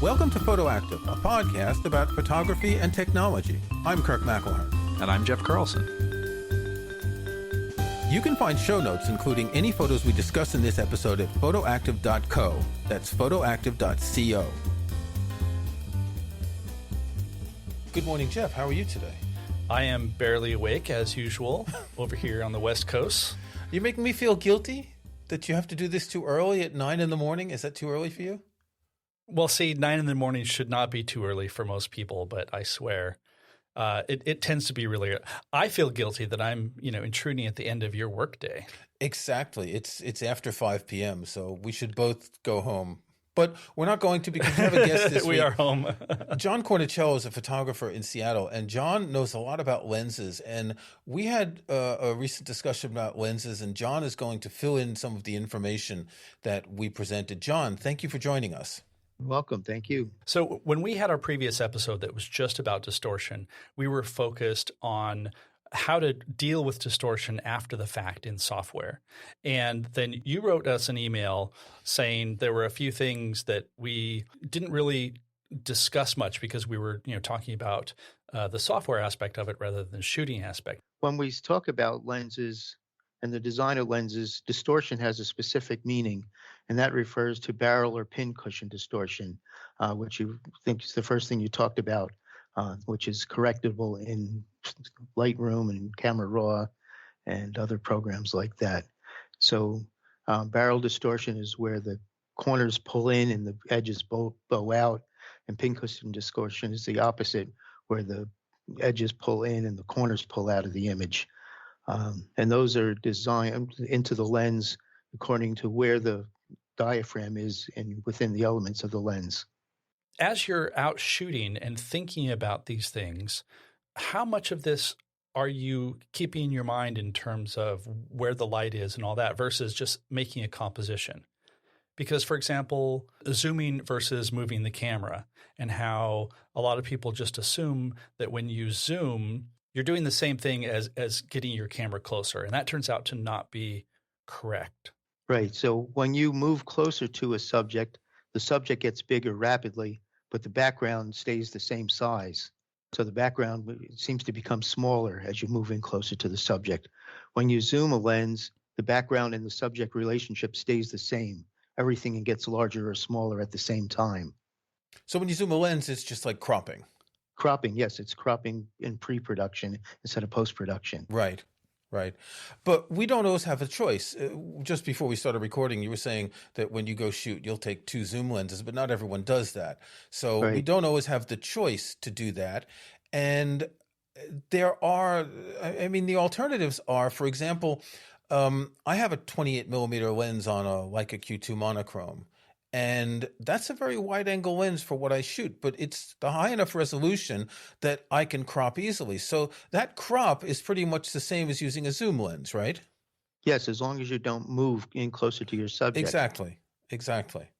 Welcome to Photoactive, a podcast about photography and technology. I'm Kirk McElhearn. And I'm Jeff Carlson. You can find show notes, including any photos we discuss in this episode, at photoactive.co. That's photoactive.co. Good morning, Jeff. How are you today? I am barely awake, as usual, over here on the West Coast. You're making me feel guilty that you have to do this too early at 9 in the morning. Is that too early for you? Well, see, 9 in the morning should not be too early for most people, but I swear it tends to be really – I feel guilty that I'm, intruding at the end of your workday. Exactly. It's after 5 p.m., so we should both go home. But we're not going to because we have a guest this week. We are home. John Cornicello is a photographer in Seattle, and John knows a lot about lenses. And we had a recent discussion about lenses, and John is going to fill in some of the information that we presented. John, thank you for joining us. Welcome. Thank you. So when we had our previous episode that was just about distortion, we were focused on how to deal with distortion after the fact in software. And then you wrote us an email saying there were a few things that we didn't really discuss much because we were talking about the software aspect of it rather than the shooting aspect. When we talk about lenses and the design of lenses, distortion has a specific meaning, and that refers to barrel or pin cushion distortion, which you think is the first thing you talked about, which is correctable in Lightroom and Camera Raw and other programs like that. So barrel distortion is where the corners pull in and the edges bow out, and pin cushion distortion is the opposite, where the edges pull in and the corners pull out of the image. And those are designed into the lens according to where the diaphragm is within the elements of the lens. As you're out shooting and thinking about these things, how much of this are you keeping in your mind in terms of where the light is and all that versus just making a composition? Because, for example, zooming versus moving the camera, and how a lot of people just assume that when you zoom, you're doing the same thing as getting your camera closer. And that turns out to not be correct. Right. So when you move closer to a subject, the subject gets bigger rapidly, but the background stays the same size. So the background seems to become smaller as you move in closer to the subject. When you zoom a lens, the background and the subject relationship stays the same. Everything gets larger or smaller at the same time. So when you zoom a lens, it's just like cropping. Cropping, yes, it's cropping in pre-production instead of post-production. Right. But we don't always have a choice. Just before we started recording, you were saying that when you go shoot, you'll take 2 zoom lenses, but not everyone does that. So Right. We don't always have the choice to do that. And there are, the alternatives are, for example, I have a 28 millimeter lens on a Leica Q2 monochrome. And that's a very wide angle lens for what I shoot, but it's the high enough resolution that I can crop easily. So that crop is pretty much the same as using a zoom lens, right? Yes, as long as you don't move in closer to your subject. Exactly.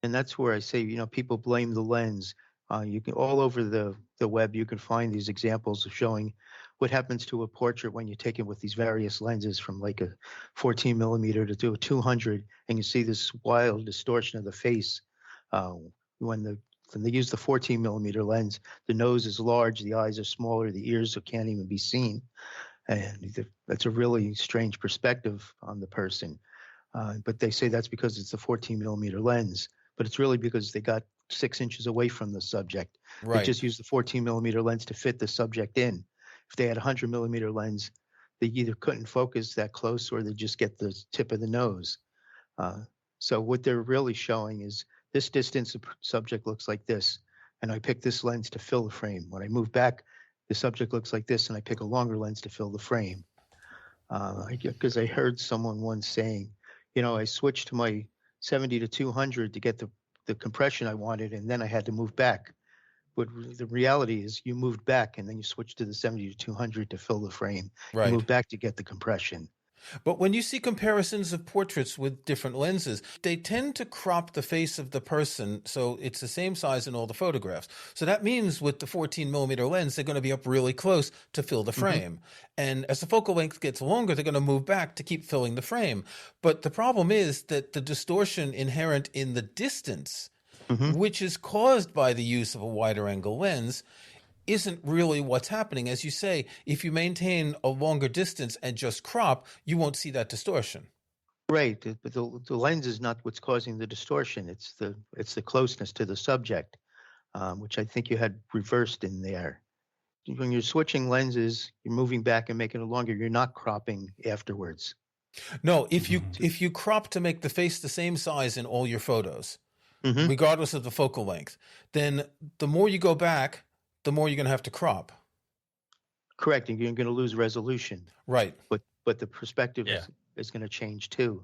And that's where I say, people blame the lens. You can all over the web, you can find these examples of showing what happens to a portrait when you take it with these various lenses from like a 14 millimeter to a 200, and you see this wild distortion of the face. When they use the 14 millimeter lens, the nose is large, the eyes are smaller, the ears can't even be seen. And that's a really strange perspective on the person. But they say that's because it's a 14 millimeter lens, but it's really because they got 6 inches away from the subject. Right. They just use the 14 millimeter lens to fit the subject in. If they had a 100 millimeter lens, they either couldn't focus that close or they just get the tip of the nose. So what they're really showing is this distance, the subject looks like this, and I pick this lens to fill the frame. When I move back, the subject looks like this, and I pick a longer lens to fill the frame. Because I heard someone once saying, I switched to my 70 to 200 to get the compression I wanted, and then I had to move back. But the reality is you moved back and then you switched to the 70 to 200 to fill the frame. Right. You moved back to get the compression. But when you see comparisons of portraits with different lenses, they tend to crop the face of the person so it's the same size in all the photographs. So that means with the 14 millimeter lens, they're going to be up really close to fill the frame. Mm-hmm. And as the focal length gets longer, they're going to move back to keep filling the frame. But the problem is that the distortion inherent in the distance Hmm. which is caused by the use of a wider angle lens, isn't really what's happening. As you say, if you maintain a longer distance and just crop, you won't see that distortion. Right, but the lens is not what's causing the distortion. It's the closeness to the subject, which I think you had reversed in there. When you're switching lenses, you're moving back and making it longer. You're not cropping afterwards. No, if you crop to make the face the same size in all your photos, Hmm. regardless of the focal length, then the more you go back, the more you're going to have to crop. Correct, and you're going to lose resolution. Right. But the perspective Yeah. is going to change too.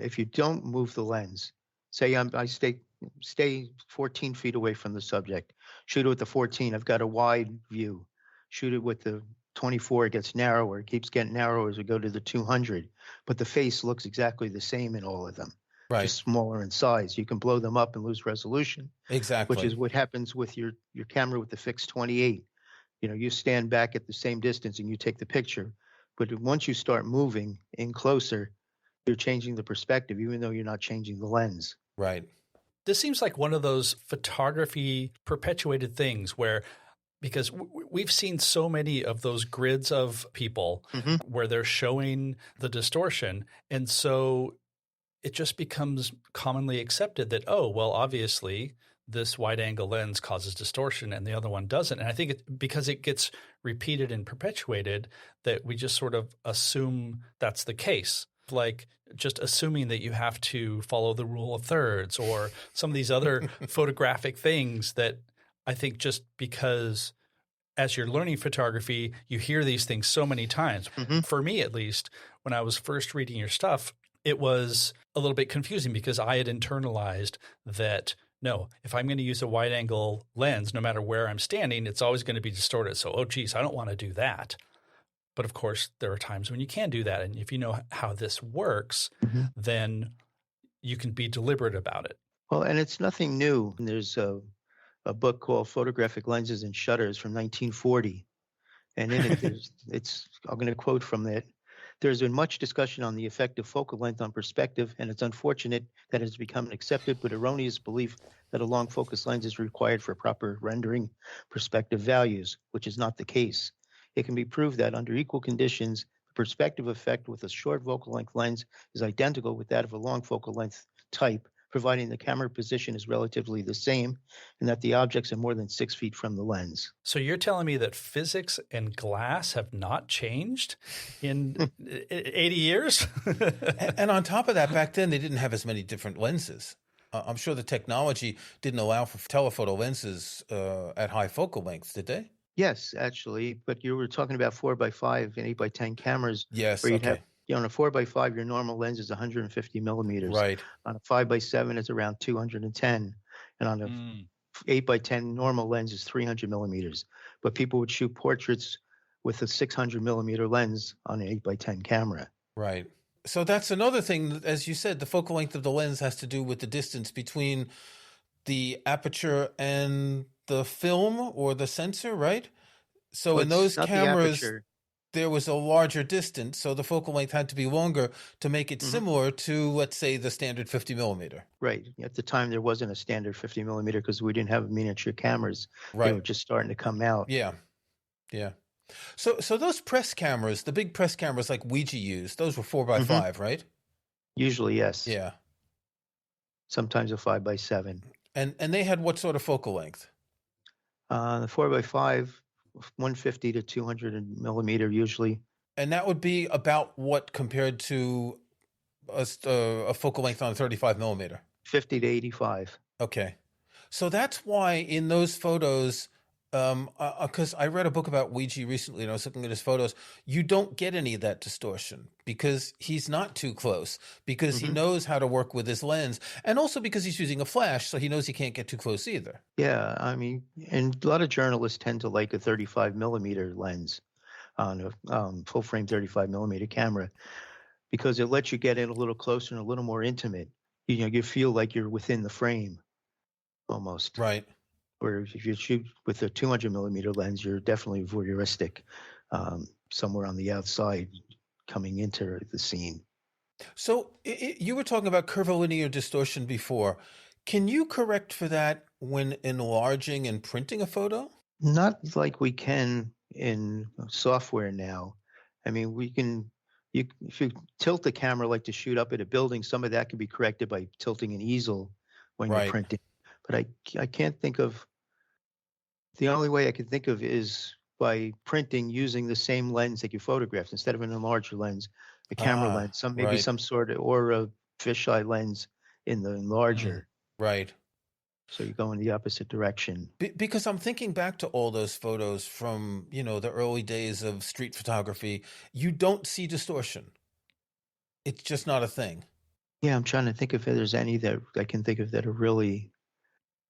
If you don't move the lens, say I stay 14 feet away from the subject, shoot it with the 14, I've got a wide view. Shoot it with the 24, it gets narrower. It keeps getting narrower as we go to the 200. But the face looks exactly the same in all of them, Right. just smaller in size. You can blow them up and lose resolution, Exactly. which is what happens with your camera with the fixed 28. You stand back at the same distance and you take the picture. But once you start moving in closer, you're changing the perspective, even though you're not changing the lens. Right. This seems like one of those photography perpetuated things where, because we've seen so many of those grids of people Hmm. where they're showing the distortion. And so it just becomes commonly accepted that, oh, well, obviously this wide angle lens causes distortion and the other one doesn't. And I think because it gets repeated and perpetuated that we just sort of assume that's the case. Like just assuming that you have to follow the rule of thirds or some of these other photographic things that I think just because as you're learning photography, you hear these things so many times. Hmm. For me, at least, when I was first reading your stuff, it was a little bit confusing because I had internalized that, no, if I'm going to use a wide angle lens, no matter where I'm standing, it's always going to be distorted. So, oh, geez, I don't want to do that. But of course, there are times when you can do that. And if you know how this works, Hmm. then you can be deliberate about it. Well, and it's nothing new. There's a book called Photographic Lenses and Shutters from 1940. And in it, I'm going to quote from it. There's been much discussion on the effect of focal length on perspective, and it's unfortunate that it has become an accepted but erroneous belief that a long focus lens is required for proper rendering perspective values, which is not the case. It can be proved that under equal conditions, the perspective effect with a short focal length lens is identical with that of a long focal length type, providing the camera position is relatively the same and that the objects are more than 6 feet from the lens. So you're telling me that physics and glass have not changed in 80 years? And on top of that, back then they didn't have as many different lenses. I'm sure the technology didn't allow for telephoto lenses at high focal lengths, did they? Yes, actually, but you were talking about 4x5 and 8x10 cameras. Yes. Where you'd Okay. have, on a 4x5, your normal lens is 150 millimeters. Right. On a 5x7, it's around 210. And on a 8x10 normal lens is 300 millimeters. But people would shoot portraits with a 600 millimeter lens on an 8x10 camera. Right. So that's another thing, as you said, the focal length of the lens has to do with the distance between the aperture and the film or the sensor, right? So Well, in it's those not the cameras, aperture. there was a larger distance, so the focal length had to be longer to make it Mhm. similar to, let's say, the standard 50 millimeter. Right. At the time, there wasn't a standard 50 millimeter because we didn't have miniature cameras. They were Right. just starting to come out. Yeah. Yeah. So those press cameras, the big press cameras like Ouija used, those were 4x5, right? Usually, yes. Yeah. Sometimes a 5x7. And they had what sort of focal length? The 4x5, 150 to 200 millimeter usually. And that would be about what compared to a focal length on a 35 millimeter? 50 to 85. Okay. So that's why in those photos, because I read a book about Ouija recently and I was looking at his photos, you don't get any of that distortion because he's not too close, because he knows how to work with his lens, and also because he's using a flash, so he knows he can't get too close either. Yeah, I mean, and a lot of journalists tend to like a 35 millimeter lens on a full frame 35 millimeter camera because it lets you get in a little closer and a little more intimate. You feel like you're within the frame almost. Right. Where if you shoot with a 200 millimeter lens, you're definitely voyeuristic, somewhere on the outside coming into the scene. So you were talking about curvilinear distortion before. Can you correct for that when enlarging and printing a photo? Not like we can in software now. I mean, if you tilt the camera like to shoot up at a building, some of that can be corrected by tilting an easel when you're Right. printing. But I can't think of, the only way I can think of is by printing using the same lens that you photographed. Instead of an enlarger lens, a camera Ah, lens, maybe right. some sort of, or a fisheye lens in the enlarger. Right. So you go in the opposite direction. Because I'm thinking back to all those photos from, the early days of street photography. You don't see distortion. It's just not a thing. Yeah, I'm trying to think if there's any that I can think of that are really.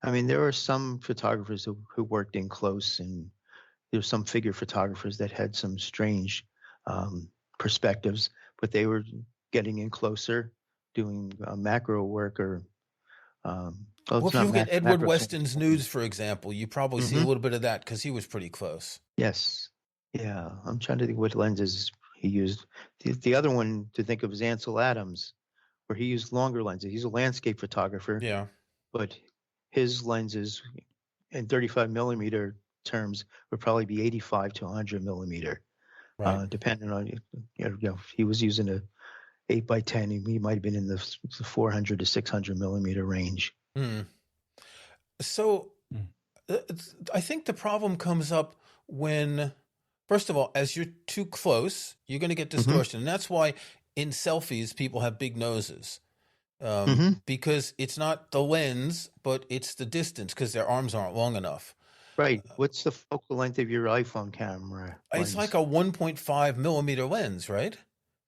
I mean, there are some photographers who worked in close, and there's some figure photographers that had some strange perspectives, but they were getting in closer, doing macro work or. Well, It's if you not look at Edward macro. Weston's nudes, for example, you probably see a Hmm. little bit of that because he was pretty close. Yes. Yeah, I'm trying to think what lenses he used. The other one to think of is Ansel Adams, where he used longer lenses. He's a landscape photographer, Yeah. but his lenses in 35 millimeter terms would probably be 85 to 100 millimeter, Right. depending on, if he was using a 8 by 10, he might have been in the 400 to 600 millimeter range. Hmm. So Mm. I think the problem comes up when, first of all, as you're too close, you're going to get Hmm. distortion. And that's why in selfies, people have big noses. Hmm. Because it's not the lens, but it's the distance because their arms aren't long enough. Right. What's the focal length of your iPhone camera It's like lens? a 1.5 millimeter lens, right?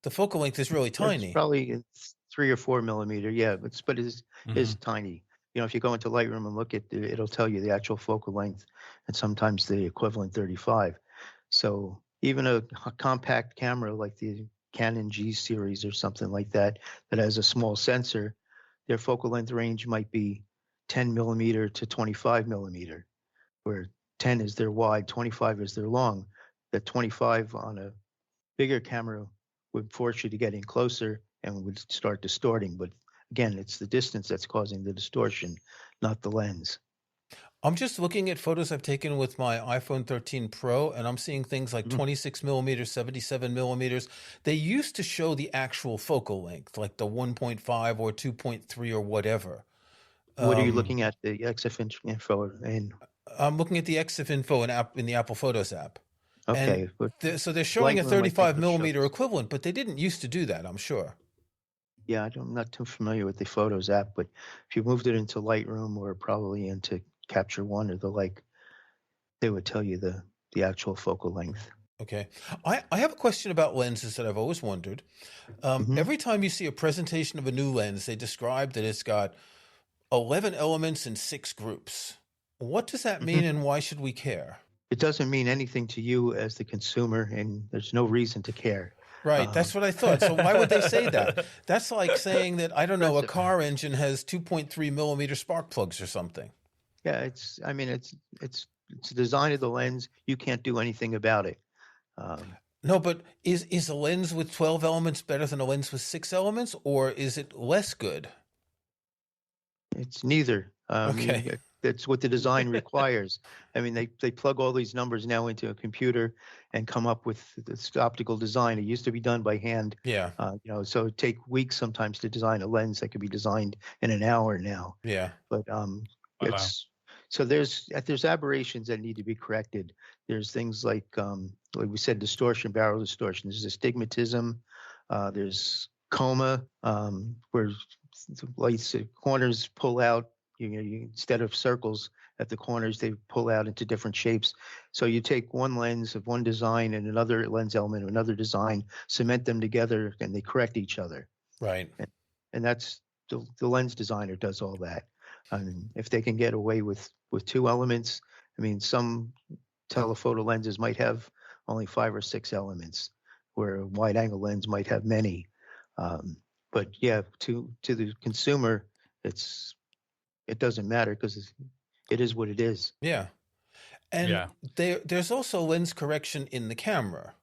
The focal length is really It's tiny. probably 3 or 4 millimeter. Yeah, but it's Mhm. tiny. If you go into Lightroom and look at it'll tell you the actual focal length and sometimes the equivalent 35. So even a compact camera like the Canon G series or something like that has a small sensor, their focal length range might be 10 millimeter to 25 millimeter, where 10 is their wide, 25 is their long. That 25 on a bigger camera would force you to get in closer and would start distorting. But again, it's the distance that's causing the distortion, not the lens. I'm just looking at photos I've taken with my iPhone 13 Pro, and I'm seeing things like Mhm. 26 millimeters, 77 millimeters. They used to show the actual focal length, like the 1.5 or 2.3 or whatever. What are you Um, looking at? The XF info and I'm looking at the EXIF info in the Apple Photos app. And okay, but so they're showing a Lightroom I think 35 would show millimeter this. equivalent, but they didn't used to do that, I'm sure. Yeah, I'm not too familiar with the Photos app, but if you moved it into Lightroom or probably into Capture One or the like, they would tell you the actual focal length. Okay. I have a question about lenses that I've always wondered. Hmm. Every time you see a presentation of a new lens, they describe that it's got 11 elements in 6 groups. What does that Hmm. mean and why should we care? It doesn't mean anything to you as the consumer, and there's no reason to care. Right, Um, that's what I thought. So why would they say that? That's like saying that, I don't know, a Expensive. car engine has 2.3 millimeter spark plugs or something. Yeah, I mean, it's the design of the lens. You can't do anything about it. Um, No, but is a lens with 12 elements better than a lens with 6 elements, or is it less good? it's neither. Okay. That's what the design requires. I mean, they plug all these numbers now into a computer and come up with this optical design. It used to be done by hand, Yeah. so it take weeks sometimes to design a lens that could be designed in an hour now. Yeah. But Wow. it's so there's aberrations that need to be corrected. There's things like we said, distortion, barrel distortion. There's astigmatism. There's coma, where lights corners pull out. Instead of circles at the corners, they pull out into different shapes. So you take one lens of one design and another lens element of another design, cement them together, and they correct each other. Right. And that's the lens designer does all that. And if they can get away with 2 elements, I mean, some telephoto lenses might have only 5 or 6 elements, where a wide angle lens might have many. But yeah, to the consumer, it doesn't matter because it is what it is. Yeah. And Yeah. there's also lens correction in the camera.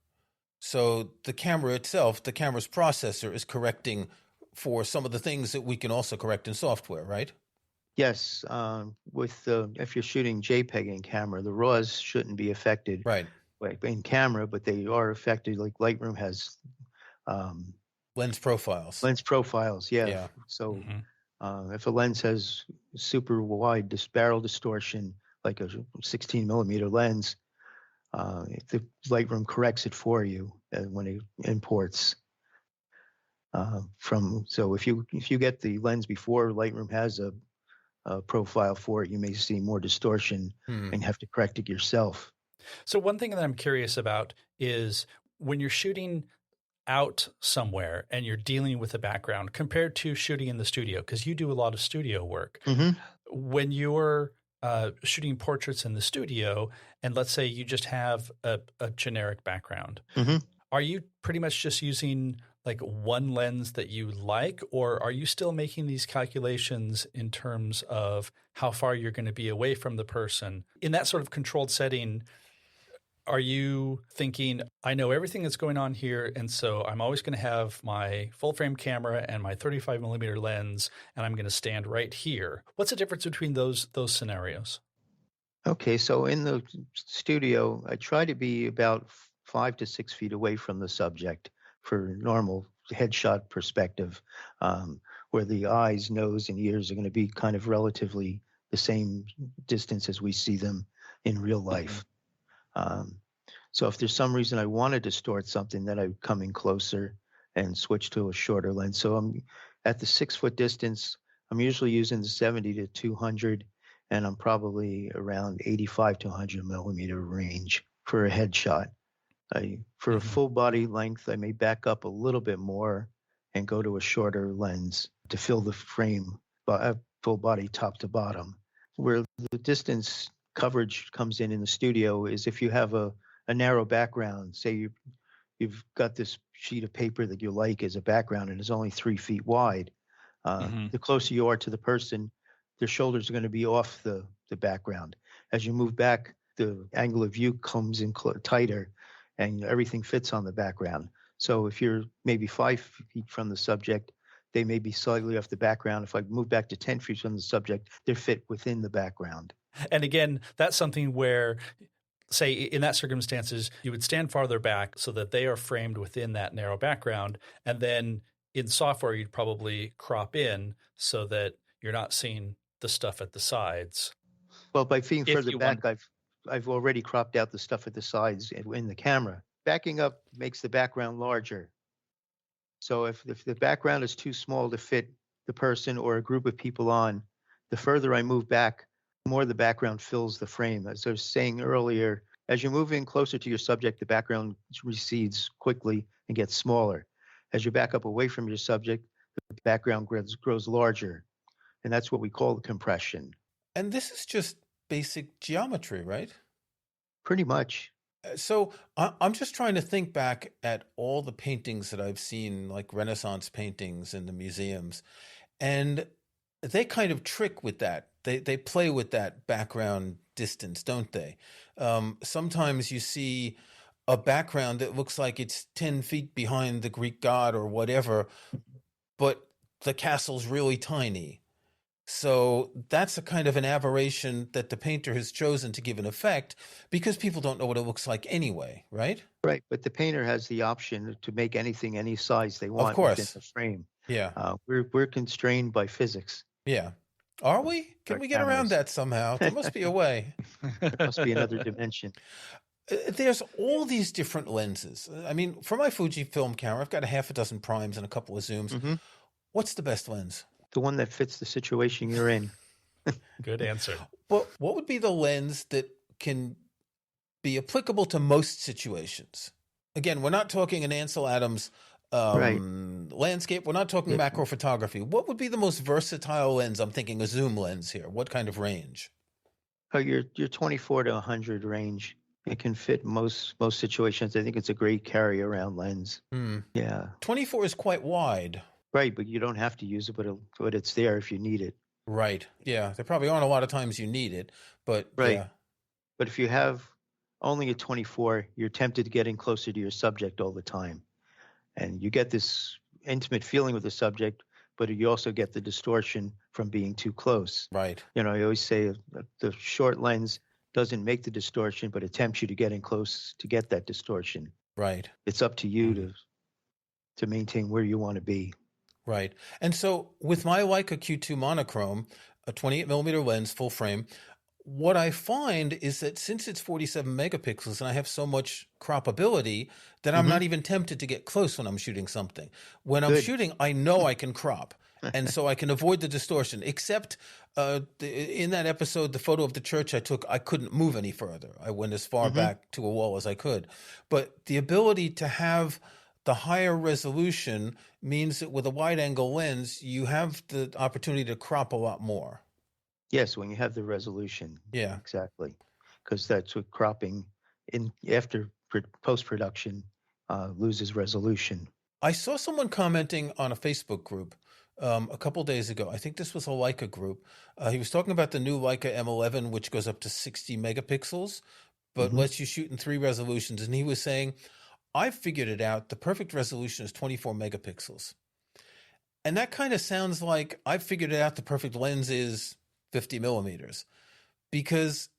So the camera itself, the camera's processor is correcting for some of the things that we can also correct in software, right? Yes, if you're shooting JPEG in camera, the RAWs shouldn't be affected Right. in camera, but they are affected. Like Lightroom has um, Lens profiles. lens profiles. Yeah. Yeah. So Mm-hmm. if a lens has super wide barrel distortion, like a 16 millimeter lens, if the Lightroom corrects it for you when it imports so if you get the lens before Lightroom has a profile for it, you may see more distortion and have to correct it yourself. So one thing that I'm curious about is when you're shooting out somewhere and you're dealing with the background compared to shooting in the studio, because you do a lot of studio work. Mm-hmm. When you're shooting portraits in the studio, and let's say you just have a generic background, Mm-hmm. are you pretty much just using like one lens that you like, or are you still making these calculations in terms of how far you're going to be away from the person? In that sort of controlled setting, are you thinking, I know everything that's going on here, and so I'm always going to have my full frame camera and my 35 millimeter lens, and I'm going to stand right here? What's the difference between those scenarios? Okay, so in the studio, I try to be about 5 to 6 feet away from the subject for normal headshot perspective, where the eyes, nose, and ears are going to be kind of relatively the same distance as we see them in real life. So if there's some reason I want to distort something, then I come in closer and switch to a shorter lens. So I'm at the 6 foot distance. I'm usually using the 70 to 200, and I'm probably around 85 to 100 millimeter range for a headshot. For a full body length, I may back up a little bit more and go to a shorter lens to fill the frame, full body top to bottom. Where the distance coverage comes in the studio is if you have a narrow background. Say you've got this sheet of paper that you like as a background and it's only 3 feet wide. The closer you are to the person, their shoulders are going to be off the background. As you move back, the angle of view comes in tighter and everything fits on the background. So if you're maybe 5 feet from the subject, they may be slightly off the background. If I move back to 10 feet from the subject, they're fit within the background. And again, that's something where, say, in that circumstances, you would stand farther back so that they are framed within that narrow background. And then in software, you'd probably crop in so that you're not seeing the stuff at the sides. Well, by being further back, I've already cropped out the stuff at the sides in the camera. Backing up makes the background larger. So if the background is too small to fit the person or a group of people on, the further I move back, the more the background fills the frame. As I was saying earlier, as you move in closer to your subject, the background recedes quickly and gets smaller. As you back up away from your subject, the background grows larger. And that's what we call the compression. And this is just basic geometry, right? Pretty much. So I'm just trying to think back at all the paintings that I've seen, like Renaissance paintings in the museums, and they kind of trick with that. They play with that background distance, don't they? Sometimes you see a background that looks like it's 10 feet behind the Greek god or whatever, but the castle's really tiny. So that's a kind of an aberration that the painter has chosen to give an effect because people don't know what it looks like anyway, right? Right, but the painter has the option to make anything any size they want within the frame. Yeah. We're constrained by physics. Yeah. Are we? Can we get around that somehow? There must be a way. There must be another dimension. There's all these different lenses. I mean, for my Fujifilm camera, I've got a half a dozen primes and a couple of zooms. Mm-hmm. What's the best lens? The one that fits the situation you're in. Good answer. Well, what would be the lens that can be applicable to most situations? Again, we're not talking an Ansel Adams landscape. We're not talking macro photography. What would be the most versatile lens? I'm thinking a zoom lens here. What kind of range? Oh, your 24 to 100 range. It can fit most situations. I think it's a great carry around lens. Yeah. 24 is quite wide. Right, but you don't have to use it, but it's there if you need it. Right. Yeah. There probably aren't a lot of times you need it, but right. Yeah. But if you have only a 24, you're tempted to get in closer to your subject all the time. And you get this intimate feeling with the subject, but you also get the distortion from being too close. Right. I always say the short lens doesn't make the distortion, but attempts you to get in close to get that distortion. Right. It's up to you to maintain where you want to be. Right. And so with my Leica Q2 monochrome, a 28 millimeter lens, full frame, what I find is that since it's 47 megapixels and I have so much croppability that I'm not even tempted to get close when I'm shooting something. When I'm shooting, I know I can crop. And so I can avoid the distortion, except in that episode, the photo of the church I took, I couldn't move any further. I went as far back to a wall as I could. But the ability to have the higher resolution means that with a wide angle lens, you have the opportunity to crop a lot more. Yes, when you have the resolution. Yeah. Exactly. Because that's what cropping after post-production loses resolution. I saw someone commenting on a Facebook group a couple days ago. I think this was a Leica group. He was talking about the new Leica M11, which goes up to 60 megapixels, but lets you shoot in 3 resolutions. And he was saying, I figured it out. The perfect resolution is 24 megapixels. And that kind of sounds like I figured it out. The perfect lens is 50 millimeters, because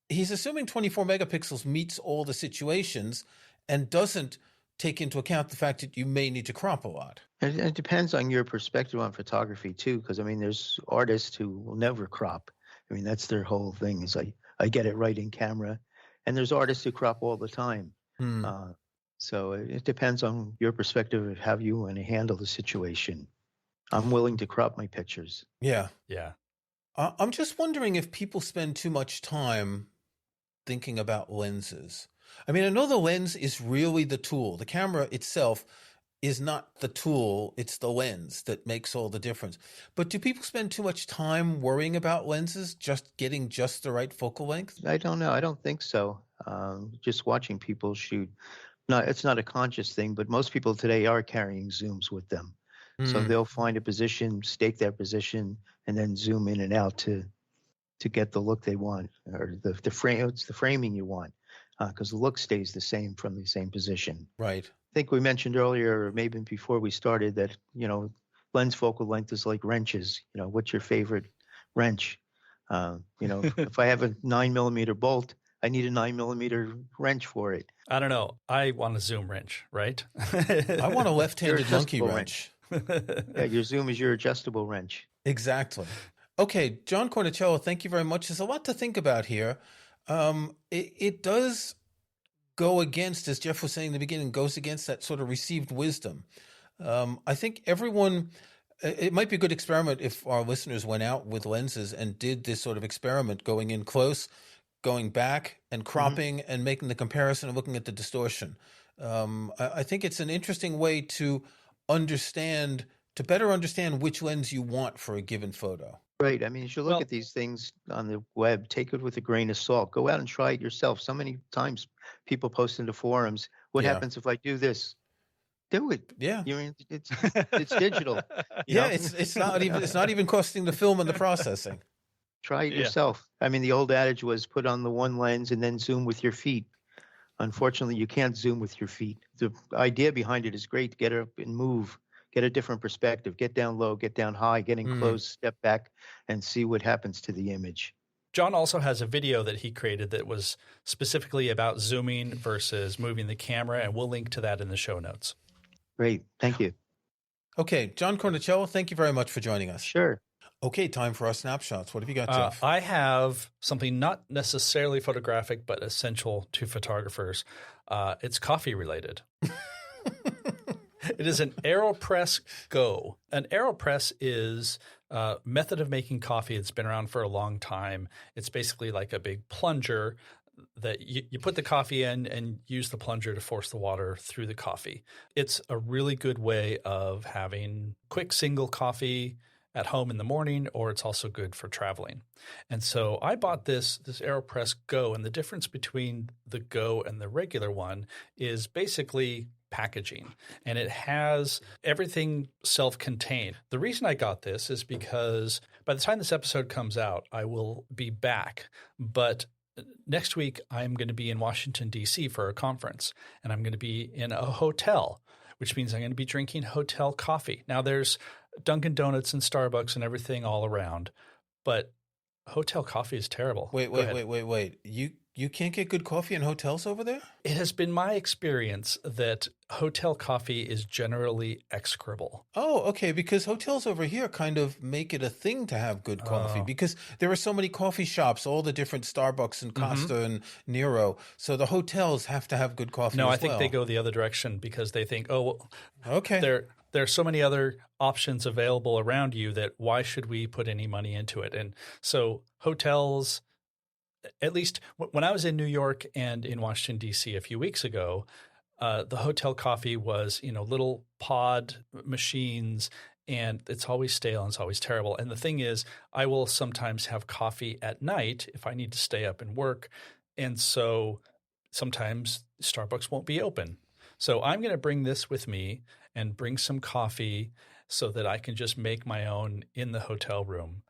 he's assuming 24 megapixels meets all the situations and doesn't take into account the fact that you may need to crop a lot. And it depends on your perspective on photography too, because there's artists who will never crop. That's their whole thing is I get it right in camera, and there's artists who crop all the time. So it depends on your perspective of how you want to handle the situation. I'm willing to crop my pictures. Yeah. Yeah. I'm just wondering if people spend too much time thinking about lenses. I know the lens is really the tool. The camera itself is not the tool. It's the lens that makes all the difference. But do people spend too much time worrying about lenses, just getting just the right focal length? I don't know. I don't think so. Just watching people shoot. No, it's not a conscious thing, but most people today are carrying zooms with them. So they'll find a position, stake that position, and then zoom in and out to get the look they want, or the frame. It's the framing you want, because the look stays the same from the same position. Right. I think we mentioned earlier, or maybe before we started, that lens focal length is like wrenches. What's your favorite wrench? If I have a 9 millimeter bolt, I need a 9 millimeter wrench for it. I don't know. I want a zoom wrench, right? I want a left-handed monkey wrench. Yeah, your zoom is your adjustable wrench. Exactly. Okay, John Cornicello, thank you very much. There's a lot to think about here. It does go against, as Jeff was saying in the beginning, goes against that sort of received wisdom. I think it might be a good experiment if our listeners went out with lenses and did this sort of experiment, going in close, going back and cropping and making the comparison and looking at the distortion. I think it's an interesting way to better understand which lens you want for a given photo. Right. You should look at these things on the web, take it with a grain of salt. Go out and try it yourself. So many times people post into forums, what happens if I do this? Do it. Yeah. It's digital. Yeah, it's not even costing the film and the processing. Try it yourself. The old adage was put on the one lens and then zoom with your feet. Unfortunately, you can't zoom with your feet. The idea behind it is great. Get up and move. Get a different perspective. Get down low, get down high, getting close, step back, and see what happens to the image. John also has a video that he created that was specifically about zooming versus moving the camera, and we'll link to that in the show notes. Great. Thank you. Okay, John Cornicello, thank you very much for joining us. Sure. Okay, time for our snapshots. What have you got, Jeff? I have something not necessarily photographic, but essential to photographers. It's coffee related. It is an AeroPress Go. An AeroPress is a method of making coffee that's been around for a long time. It's basically like a big plunger that you put the coffee in and use the plunger to force the water through the coffee. It's a really good way of having quick single coffee at home in the morning, or it's also good for traveling. And so I bought this AeroPress Go, and the difference between the Go and the regular one is basically packaging, and it has everything self-contained. The reason I got this is because by the time this episode comes out, I will be back, but next week I'm going to be in Washington, D.C. for a conference, and I'm going to be in a hotel, which means I'm going to be drinking hotel coffee. Now, there's Dunkin' Donuts and Starbucks and everything all around. But hotel coffee is terrible. Wait. You can't get good coffee in hotels over there? It has been my experience that hotel coffee is generally execrable. Oh, okay, because hotels over here kind of make it a thing to have good coffee because there are so many coffee shops, all the different Starbucks and Costa and Nero. So the hotels have to have good coffee No, as I think well. they go the other direction because they think, oh, well, Okay. there are so many other options available around you that why should we put any money into it? And so hotels, at least when I was in New York and in Washington, D.C. a few weeks ago, the hotel coffee was, little pod machines, and it's always stale and it's always terrible. And the thing is, I will sometimes have coffee at night if I need to stay up and work. And so sometimes Starbucks won't be open. So I'm going to bring this with me and bring some coffee so that I can just make my own in the hotel room.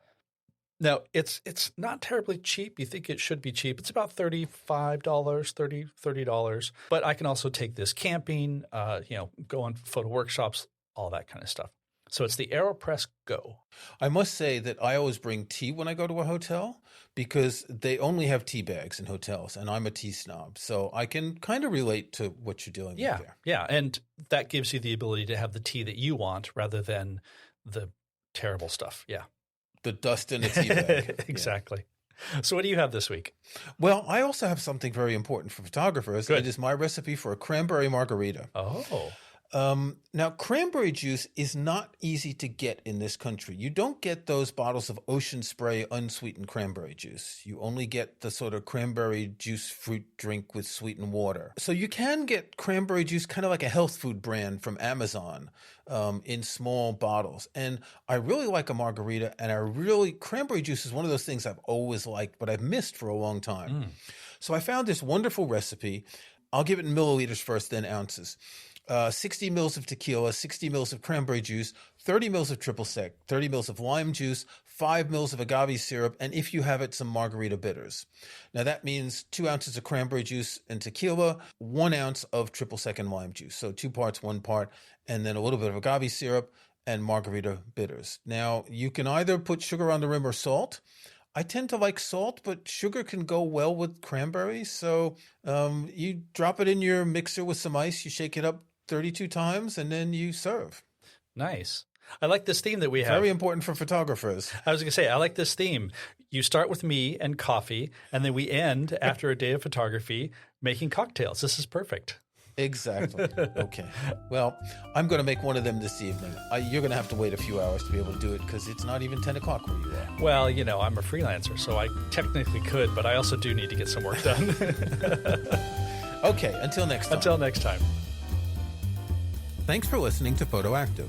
Now, it's not terribly cheap. You think it should be cheap. It's about $35, $30. But I can also take this camping, go on photo workshops, all that kind of stuff. So it's the AeroPress Go. I must say that I always bring tea when I go to a hotel because they only have tea bags in hotels, and I'm a tea snob. So I can kind of relate to what you're dealing with there. Yeah, and that gives you the ability to have the tea that you want rather than the terrible stuff. Yeah. The dust in a tea bag. Exactly. So what do you have this week? Well, I also have something very important for photographers. Good. It is my recipe for a cranberry margarita. Oh. Now, cranberry juice is not easy to get in this country. You don't get those bottles of Ocean Spray unsweetened cranberry juice. You only get the sort of cranberry juice fruit drink with sweetened water. So you can get cranberry juice kind of like a health food brand from Amazon in small bottles. And I really like a margarita, and cranberry juice is one of those things I've always liked, but I've missed for a long time. So I found this wonderful recipe. I'll give it in milliliters first, then ounces. 60 mils of tequila, 60 mils of cranberry juice, 30 mils of triple sec, 30 mils of lime juice, 5 mils of agave syrup, and if you have it, some margarita bitters. Now that means 2 ounces of cranberry juice and tequila, 1 ounce of triple sec and lime juice. So 2 parts, 1 part, and then a little bit of agave syrup and margarita bitters. Now you can either put sugar on the rim or salt. I tend to like salt, but sugar can go well with cranberry. So you drop it in your mixer with some ice, you shake it up 32 times, and then you serve. Nice. I like this theme that we have. Very important for photographers. I was going to say, I like this theme. You start with me and coffee, and then we end after a day of photography making cocktails. This is perfect. Exactly. Okay. Well, I'm going to make one of them this evening. You're going to have to wait a few hours to be able to do it because it's not even 10 o'clock where you are. Well, I'm a freelancer, so I technically could, but I also do need to get some work done. Okay. Until next time. Until next time. Thanks for listening to Photoactive.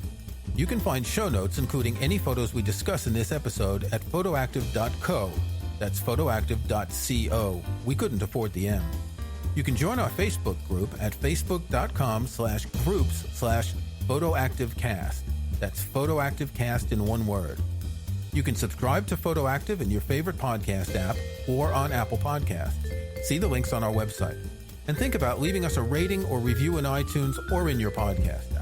You can find show notes, including any photos we discuss in this episode, at photoactive.co. That's photoactive.co. We couldn't afford the M. You can join our Facebook group at facebook.com/groups/photoactivecast. That's photoactivecast in one word. You can subscribe to Photoactive in your favorite podcast app or on Apple Podcasts. See the links on our website. And think about leaving us a rating or review in iTunes or in your podcast.